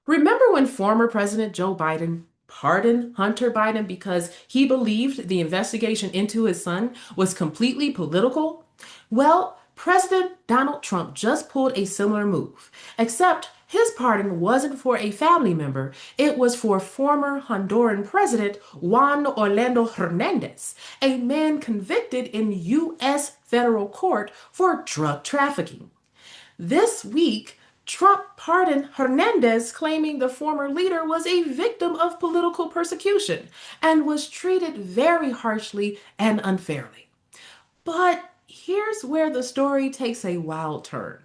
Remember when former President Joe Biden pardoned Hunter Biden because he believed the investigation into his son was completely political? Well, President Donald Trump just pulled a similar move, except his pardon wasn't for a family member, it was for former Honduran President Juan Orlando Hernandez, a man convicted in U.S. federal court for drug trafficking. This week, Trump pardoned Hernandez, claiming the former leader was a victim of political persecution and was treated very harshly and unfairly. But here's where the story takes a wild turn.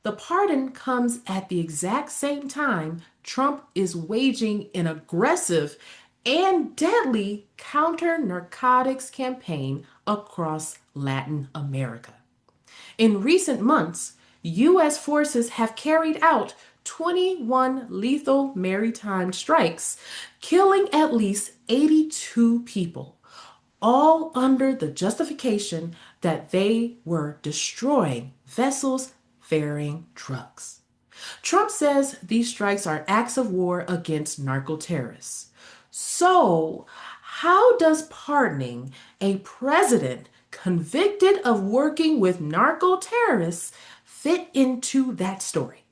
The pardon comes at the exact same time Trump is waging an aggressive and deadly counter narcotics campaign across Latin America. In recent months, U.S. forces have carried out 21 lethal maritime strikes, killing at least 82 people, all under the justification that they were destroying vessels ferrying drugs. Trump says these strikes are acts of war against narco terrorists. So, how does pardoning a president convicted of working with narco terrorists fit into that story?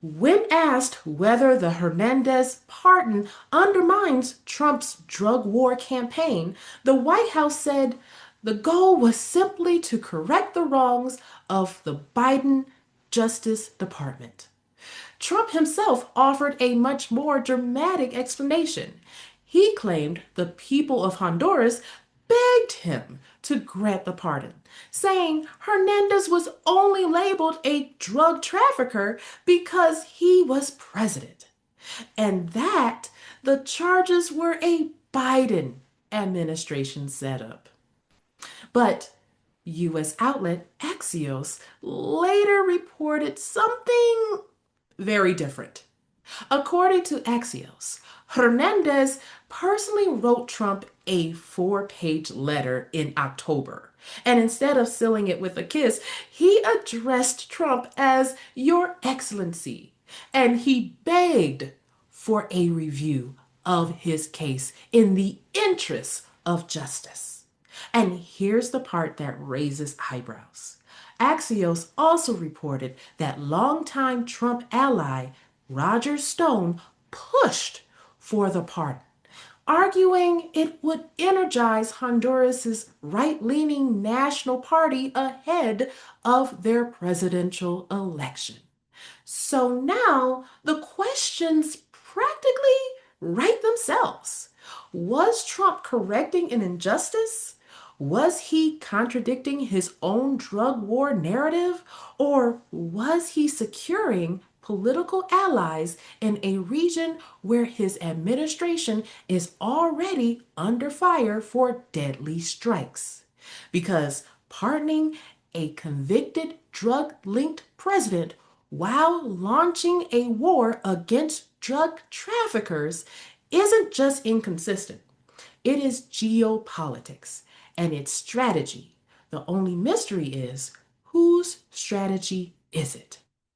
When asked whether the Hernandez pardon undermines Trump's drug war campaign, the White House said the goal was simply to correct the wrongs of the Biden Justice Department. Trump himself offered a much more dramatic explanation. He claimed the people of Honduras begged him to grant the pardon, saying Hernandez was only labeled a drug trafficker because he was president, and that the charges were a Biden administration setup. But U.S. outlet Axios later reported something very different. According to Axios, Hernandez personally wrote Trump a 4-page letter in October. And instead of sealing it with a kiss, he addressed Trump as Your Excellency. And he begged for a review of his case in the interests of justice. And here's the part that raises eyebrows. Axios also reported that longtime Trump ally Roger Stone pushed for the pardon, arguing it would energize Honduras's right-leaning National Party ahead of their presidential election. So now the questions practically write themselves. Was Trump correcting an injustice? Was he contradicting his own drug war narrative? Or was he securing political allies in a region where his administration is already under fire for deadly strikes? Because pardoning a convicted drug linked president while launching a war against drug traffickers isn't just inconsistent, it is geopolitics and its strategy. The only mystery is whose strategy is it?